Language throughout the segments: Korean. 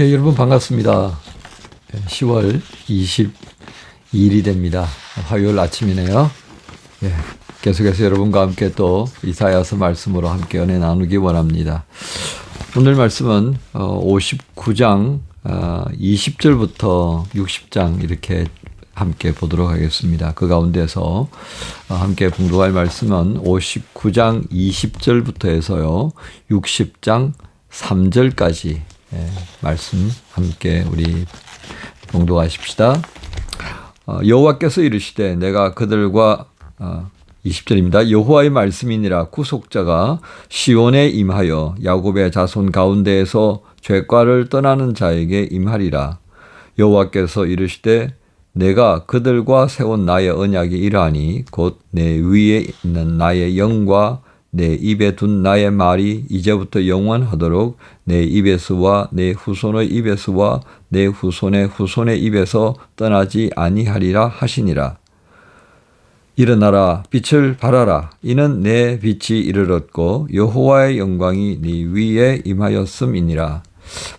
예, 여러분 반갑습니다. 10월 22일이 됩니다. 화요일 아침이네요. 예, 계속해서 여러분과 함께 또 이사야서 말씀으로 함께 은혜 나누기 원합니다. 오늘 말씀은 59장 20절부터 60장 이렇게 함께 보도록 하겠습니다. 그 가운데서 함께 봉독할 말씀은 59장 20절부터 해서요 60장 3절까지 말씀 함께 우리 봉독하십시다. 여호와께서 이르시되 내가 그들과 20절입니다. 여호와의 말씀이니라. 구속자가 시온에 임하여 야곱의 자손 가운데에서 죄과를 떠나는 자에게 임하리라. 여호와께서 이르시되 내가 그들과 세운 나의 언약이 이러하니 곧 내 위에 있는 나의 영과 내 입에 둔 나의 말이 이제부터 영원하도록 내 입에서와 내 후손의 입에서와 내 후손의 후손의 입에서 떠나지 아니하리라 하시니라. 일어나라 빛을 발하라. 이는 내 빛이 이르렀고 여호와의 영광이 네 위에 임하였음이니라.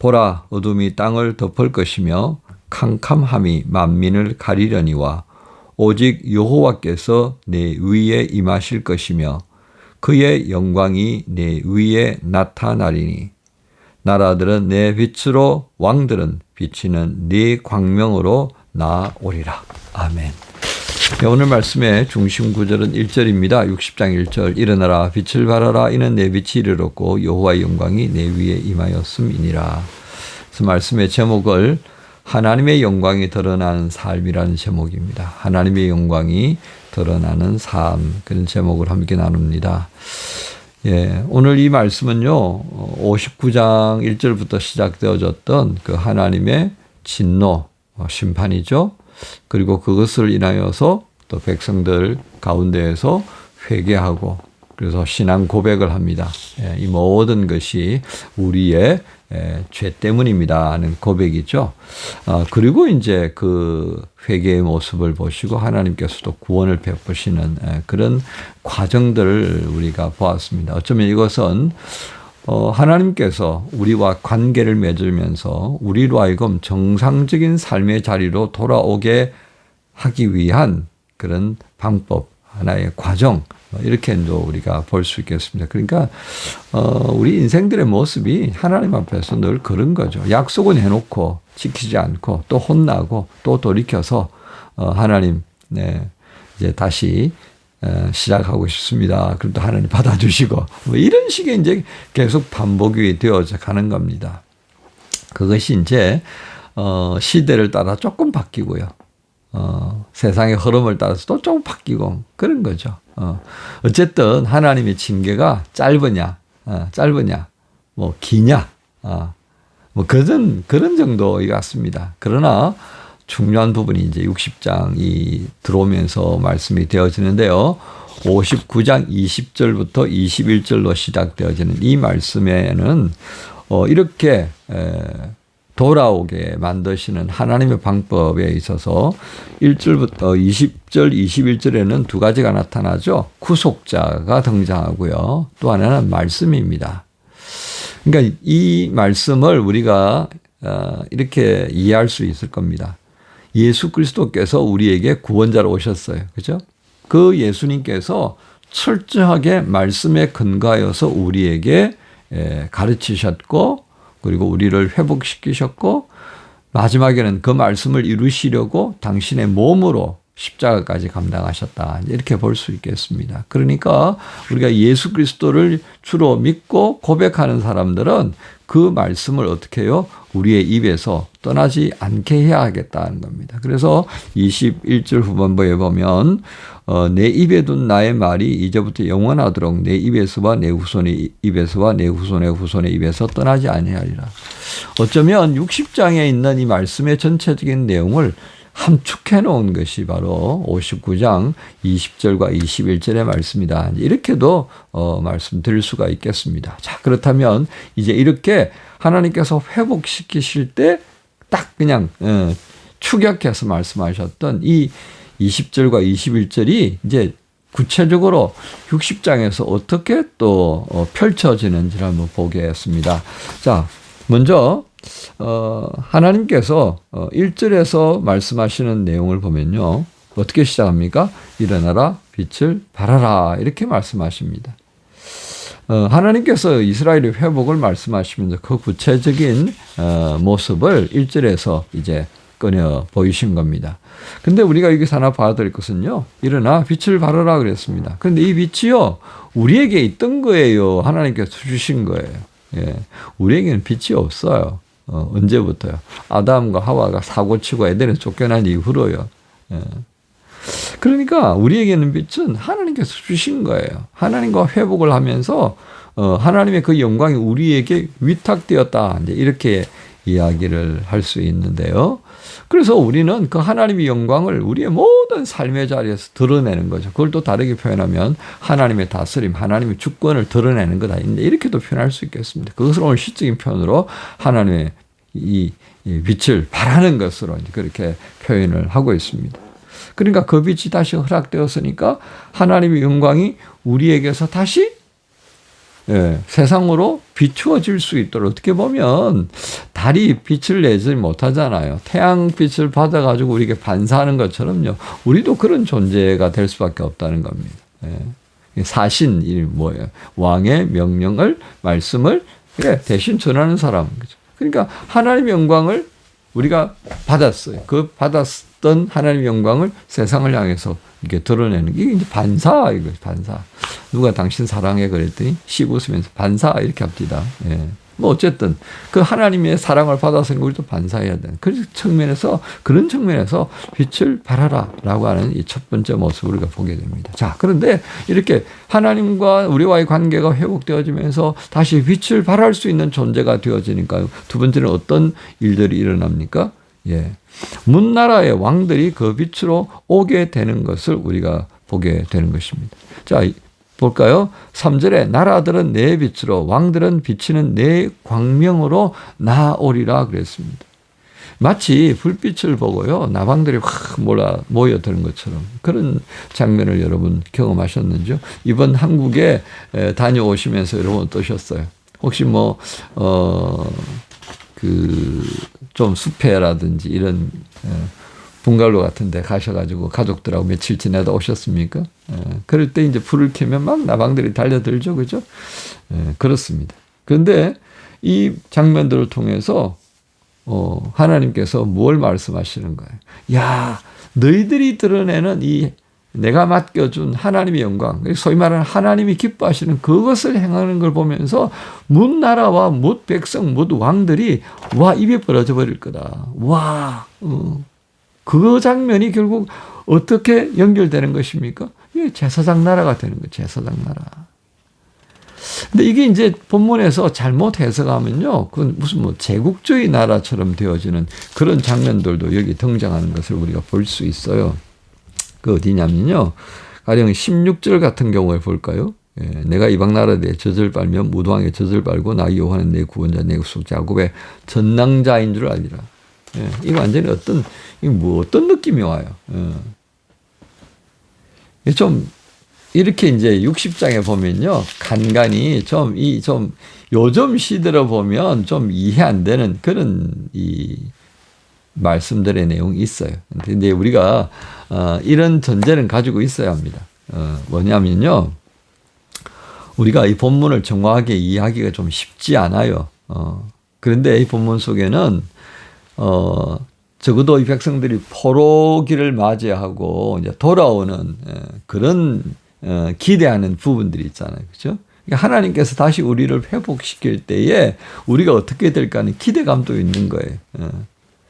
보라 어둠이 땅을 덮을 것이며 캄캄함이 만민을 가리려니와 오직 여호와께서 내 위에 임하실 것이며 그의 영광이 내 위에 나타나리니 나라들은 내 빛으로 왕들은 비치는 네 광명으로 나오리라. 아멘. 네, 오늘 말씀의 중심 구절은 1절입니다. 60장 1절 일어나라 빛을 발하라. 이는 내 빛이 이르렀고 여호와의 영광이 내 위에 임하였음이니라. 그래서 말씀의 제목을 하나님의 영광이 드러나는 삶이라는 제목입니다. 하나님의 영광이 드러나는 삶, 그런 제목을 함께 나눕니다. 예, 오늘 이 말씀은요 59장 1절부터 시작되어졌던 그 하나님의 진노, 심판이죠. 그리고 그것을 인하여서 또 백성들 가운데에서 회개하고 그래서 신앙 고백을 합니다. 예, 이 모든 것이 우리의 죄 때문입니다 하는 고백이죠. 그리고 이제 그 회개의 모습을 보시고 하나님께서도 구원을 베푸시는 그런 과정들을 우리가 보았습니다. 어쩌면 이것은 하나님께서 우리와 관계를 맺으면서 우리로 하여금 정상적인 삶의 자리로 돌아오게 하기 위한 그런 방법, 하나의 과정, 이렇게도 우리가 볼 수 있겠습니다. 그러니까 우리 인생들의 모습이 하나님 앞에서 늘 그런 거죠. 약속은 해놓고 지키지 않고 또 혼나고 또 돌이켜서 하나님 이제 다시 시작하고 싶습니다. 그럼 또 하나님 받아주시고 뭐 이런 식의 이제 계속 반복이 되어져 가는 겁니다. 그것이 이제 시대를 따라 조금 바뀌고요. 세상의 흐름을 따라서도 조금 바뀌고 그런 거죠. 어쨌든 하나님의 징계가 짧으냐, 뭐 기냐, 뭐 그런 정도의 같습니다. 그러나 중요한 부분이 이제 60장이 들어오면서 말씀이 되어지는데요. 59장 20절부터 21절로 시작되어지는 이 말씀에는 이렇게 돌아오게 만드시는 하나님의 방법에 있어서 1절부터 20절, 21절에는 두 가지가 나타나죠. 구속자가 등장하고요. 또 하나는 말씀입니다. 그러니까 이 말씀을 우리가 이렇게 이해할 수 있을 겁니다. 예수 그리스도께서 우리에게 구원자로 오셨어요. 그죠? 그 예수님께서 철저하게 말씀에 근거하여서 우리에게 가르치셨고 그리고 우리를 회복시키셨고 마지막에는 그 말씀을 이루시려고 당신의 몸으로 십자가까지 감당하셨다. 이렇게 볼 수 있겠습니다. 그러니까 우리가 예수 그리스도를 주로 믿고 고백하는 사람들은 그 말씀을 어떻게 해요? 우리의 입에서 떠나지 않게 해야 하겠다는 겁니다. 그래서 21절 후반부에 보면 내 입에 둔 나의 말이 이제부터 영원하도록 내 입에서와 내 후손의 입에서와 내 후손의 후손의 입에서 떠나지 아니하리라. 어쩌면 60장에 있는 이 말씀의 전체적인 내용을 함축해 놓은 것이 바로 59장 20절과 21절의 말씀이다. 이렇게도 말씀드릴 수가 있겠습니다. 자, 그렇다면 이제 이렇게 하나님께서 회복시키실 때 딱 그냥 축약해서 말씀하셨던 이 20절과 21절이 이제 구체적으로 60장에서 어떻게 또 펼쳐지는지를 한번 보겠습니다. 자, 먼저 하나님께서 1절에서 말씀하시는 내용을 보면요. 어떻게 시작합니까? 일어나라, 빛을 발하라 이렇게 말씀하십니다. 하나님께서 이스라엘의 회복을 말씀하시면서 그 구체적인 모습을 1절에서 이제 꺼내 보이신 겁니다. 근데 우리가 여기서 하나 봐야 될 것은요. 일어나 빛을 발하라 그랬습니다. 그런데 이 빛이요. 우리에게 있던 거예요. 하나님께서 주신 거예요. 예. 우리에게는 빛이 없어요. 언제부터요? 아담과 하와가 사고치고 에덴에서 쫓겨난 이후로요. 예. 그러니까 우리에게는 빛은 하나님께서 주신 거예요. 하나님과 회복을 하면서 하나님의 그 영광이 우리에게 위탁되었다. 이제 이렇게 이야기를 할 수 있는데요. 그래서 우리는 그 하나님의 영광을 우리의 모든 삶의 자리에서 드러내는 거죠. 그걸 또 다르게 표현하면 하나님의 다스림, 하나님의 주권을 드러내는 거다. 이렇게도 표현할 수 있겠습니다. 그것을 오늘 시적인 표현으로 하나님의 이 빛을 발하는 것으로 그렇게 표현을 하고 있습니다. 그러니까 그 빛이 다시 허락되었으니까 하나님의 영광이 우리에게서 다시 세상으로 비추어질 수 있도록 어떻게 보면 달이 빛을 내지 못하잖아요. 태양빛을 받아가지고 우리에게 반사하는 것처럼요. 우리도 그런 존재가 될 수밖에 없다는 겁니다. 사신이 뭐예요? 왕의 명령을 말씀을 대신 전하는 사람. 그러니까 하나님의 영광을 우리가 받았어요. 그 받았던 하나님의 영광을 세상을 향해서 이렇게 드러내는 게 이제 반사 이거 반사. 누가 당신 사랑해 그랬더니 씹으면서 반사 이렇게 합니다. 예. 뭐 어쨌든 그 하나님의 사랑을 받아서 우리도 반사해야 되는 그런 측면에서 빛을 발하라라고 하는 이 첫 번째 모습을 우리가 보게 됩니다. 자, 그런데 이렇게 하나님과 우리와의 관계가 회복되어지면서 다시 빛을 발할 수 있는 존재가 되어지니까요. 두 번째는 어떤 일들이 일어납니까? 예. 문나라의 왕들이 그 빛으로 오게 되는 것을 우리가 보게 되는 것입니다. 자, 볼까요? 3절에 나라들은 내 빛으로 왕들은 비치는 내 광명으로 나아오리라 그랬습니다. 마치 불빛을 보고요. 나방들이 확 모여드는 것처럼 그런 장면을 여러분 경험하셨는지요? 이번 한국에 다녀오시면서 여러분 어떠셨어요? 혹시 좀 숲에라든지 이런 분갈로 같은 데 가셔가지고 가족들하고 며칠 지내다 오셨습니까? 그럴 때 이제 불을 켜면 막 나방들이 달려들죠. 그죠? 그렇습니다. 그런데 이 장면들을 통해서 하나님께서 뭘 말씀하시는 거예요? 야, 너희들이 드러내는 이 내가 맡겨준 하나님의 영광, 소위 말하는 하나님이 기뻐하시는 그것을 행하는 걸 보면서 뭇 나라와 뭇 백성, 뭇 왕들이 와 입이 벌어져 버릴 거다. 와, 그 장면이 결국 어떻게 연결되는 것입니까? 이게 제사장 나라가 되는 거예요. 제사장 나라. 근데 이게 이제 본문에서 잘못 해석하면요. 그건 무슨 제국주의 나라처럼 되어지는 그런 장면들도 여기 등장하는 것을 우리가 볼 수 있어요. 그 어디냐면요. 가령 16절 같은 경우에 볼까요? 내가 이방 나라에 대해 젖을 빨면 무도왕의 젖을 빨고 나 여호와는 내 구원자 내 구속자 야곱의 전낭자인 줄 알리라. 이거 완전히 어떤 느낌이 와요. 좀 이렇게 이제 60장에 보면요. 간간히 좀 요즘 시대로 보면 좀 이해 안 되는 그런 이 말씀들의 내용이 있어요. 근데 우리가 이런 전제는 가지고 있어야 합니다. 뭐냐면요. 우리가 이 본문을 정확하게 이해하기가 좀 쉽지 않아요. 그런데 이 본문 속에는 적어도 이 백성들이 포로기를 맞이하고 이제 돌아오는 그런 기대하는 부분들이 있잖아요. 그렇죠? 그러니까 하나님께서 다시 우리를 회복시킬 때에 우리가 어떻게 될까 하는 기대감도 있는 거예요.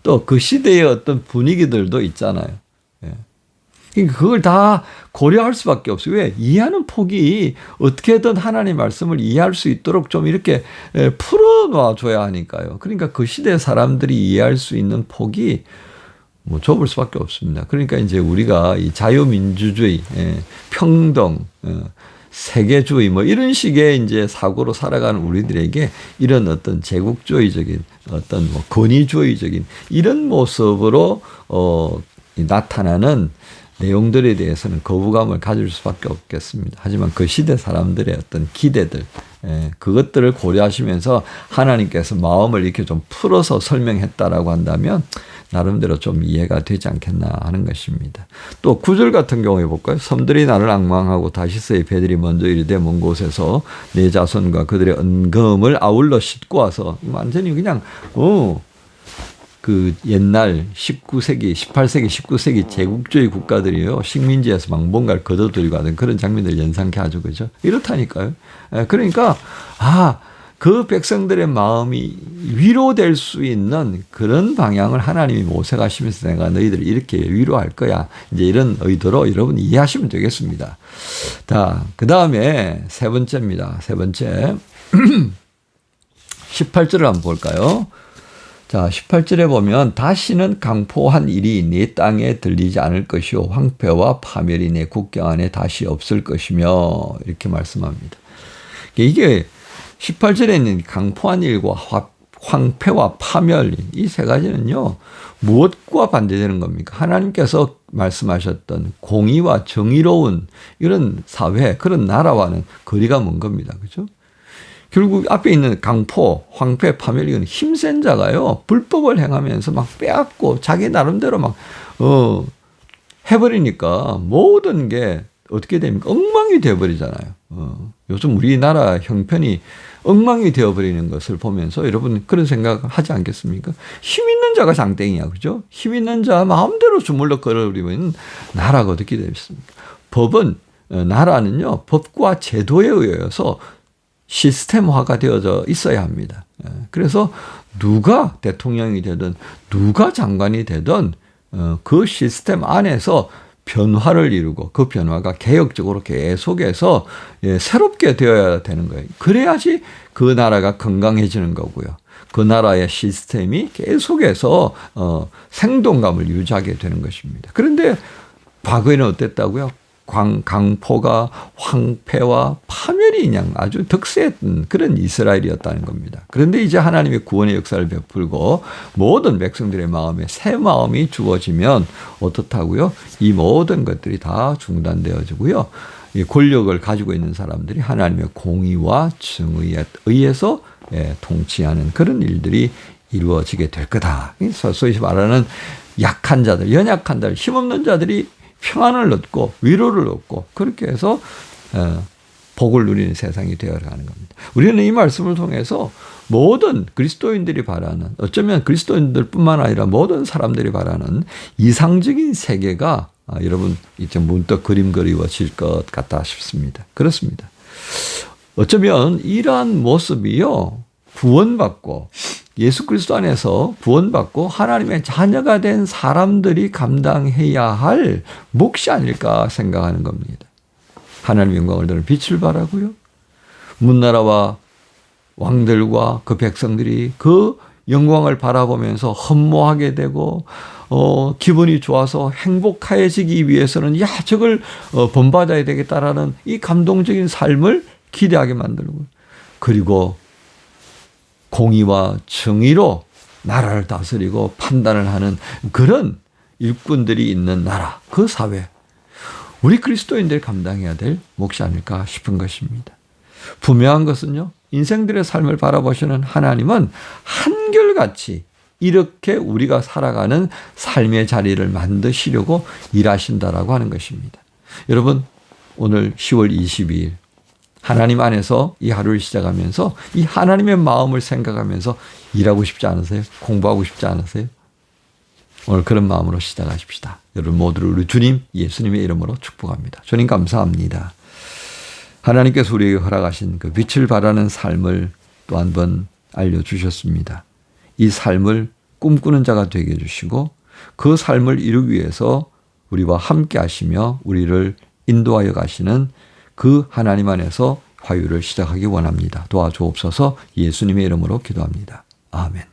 또 그 시대의 어떤 분위기들도 있잖아요. 그러니까 그걸 다 고려할 수밖에 없어요. 왜? 이해하는 폭이 어떻게든 하나님의 말씀을 이해할 수 있도록 좀 이렇게 풀어놔 줘야 하니까요. 그러니까 그 시대 사람들이 이해할 수 있는 폭이 좁을 수밖에 없습니다. 그러니까 이제 우리가 이 자유민주주의, 평등, 세계주의 이런 식의 이제 사고로 살아가는 우리들에게 이런 어떤 제국주의적인 어떤 권위주의적인 이런 모습으로 나타나는 내용들에 대해서는 거부감을 가질 수밖에 없겠습니다. 하지만 그 시대 사람들의 어떤 기대들, 그것들을 고려하시면서 하나님께서 마음을 이렇게 좀 풀어서 설명했다라고 한다면 나름대로 좀 이해가 되지 않겠나 하는 것입니다. 또 9절 같은 경우에 볼까요? 섬들이 나를 앙망하고 다시스의 배들이 먼저 이르되 먼 곳에서 내 자손과 그들의 은금을 아울러 싣고 와서 완전히 그냥 그 옛날 19세기, 18세기, 19세기 제국주의 국가들이요. 식민지에서 막 뭔가를 걷어들이고 하는 그런 장면들 연상케 하죠. 그죠? 이렇다니까요. 그러니까 그 백성들의 마음이 위로될 수 있는 그런 방향을 하나님이 모색하시면서 내가 너희들을 이렇게 위로할 거야. 이제 이런 의도로 여러분 이해하시면 되겠습니다. 자, 그 다음에 세 번째입니다. 세 번째. 18절을 한번 볼까요? 자, 18절에 보면 다시는 강포한 일이 네 땅에 들리지 않을 것이요 황폐와 파멸이 내 국경 안에 다시 없을 것이며 이렇게 말씀합니다. 이게 18절에 있는 강포한 일과 황폐와 파멸 이 세 가지는요. 무엇과 반대되는 겁니까? 하나님께서 말씀하셨던 공의와 정의로운 이런 사회 그런 나라와는 거리가 먼 겁니다. 그렇죠? 결국 앞에 있는 강포, 황폐, 파멸 이건 힘센 자가요. 불법을 행하면서 막 빼앗고 자기 나름대로 막 해버리니까 모든 게 어떻게 됩니까? 엉망이 되어버리잖아요. 요즘 우리나라 형편이 엉망이 되어버리는 것을 보면서 여러분 그런 생각 하지 않겠습니까? 힘 있는 자가 장땡이야. 그죠? 힘 있는 자 마음대로 주물럭 걸어버리면 나라가 어떻게 되겠습니까? 나라는요. 법과 제도에 의해서 시스템화가 되어져 있어야 합니다. 그래서 누가 대통령이 되든 누가 장관이 되든 그 시스템 안에서 변화를 이루고 그 변화가 개혁적으로 계속해서 새롭게 되어야 되는 거예요. 그래야지 그 나라가 건강해지는 거고요. 그 나라의 시스템이 계속해서 생동감을 유지하게 되는 것입니다. 그런데 과거에는 어땠다고요? 강포가 황폐와 파멸이 그냥 아주 득세했던 그런 이스라엘이었다는 겁니다. 그런데 이제 하나님의 구원의 역사를 베풀고 모든 백성들의 마음에 새 마음이 주어지면 어떻다고요? 이 모든 것들이 다 중단되어지고요. 이 권력을 가지고 있는 사람들이 하나님의 공의와 정의에 의해서 통치하는 그런 일들이 이루어지게 될 거다. 소위 말하는 약한 자들, 연약한 자들, 힘없는 자들이 평안을 얻고 위로를 얻고 그렇게 해서 복을 누리는 세상이 되어가는 겁니다. 우리는 이 말씀을 통해서 모든 그리스도인들이 바라는 어쩌면 그리스도인들뿐만 아니라 모든 사람들이 바라는 이상적인 세계가 여러분 이제 문득 그림 그리워질 것 같다 싶습니다. 그렇습니다. 어쩌면 이러한 모습이요. 구원받고 예수 그리스도 안에서 구원받고 하나님의 자녀가 된 사람들이 감당해야 할 몫이 아닐까 생각하는 겁니다. 하나님의 영광을 드는 빛을 발하고요. 문나라와 왕들과 그 백성들이 그 영광을 바라보면서 흠모하게 되고 기분이 좋아서 행복해지기 위해서는 저걸 본받아야 되겠다라는 이 감동적인 삶을 기대하게 만들고 그리고 공의와 정의로 나라를 다스리고 판단을 하는 그런 일꾼들이 있는 나라, 그 사회. 우리 그리스도인들이 감당해야 될 몫이 아닐까 싶은 것입니다. 분명한 것은요. 인생들의 삶을 바라보시는 하나님은 한결같이 이렇게 우리가 살아가는 삶의 자리를 만드시려고 일하신다라고 하는 것입니다. 여러분 오늘 10월 22일 하나님 안에서 이 하루를 시작하면서 이 하나님의 마음을 생각하면서 일하고 싶지 않으세요? 공부하고 싶지 않으세요? 오늘 그런 마음으로 시작하십시다. 여러분 모두를 우리 주님 예수님의 이름으로 축복합니다. 주님 감사합니다. 하나님께서 우리에게 허락하신 그 빛을 발하는 삶을 또 한 번 알려주셨습니다. 이 삶을 꿈꾸는 자가 되게 해주시고 그 삶을 이루기 위해서 우리와 함께 하시며 우리를 인도하여 가시는 그 하나님 안에서 화요일을 시작하기 원합니다. 도와주옵소서. 예수님의 이름으로 기도합니다. 아멘.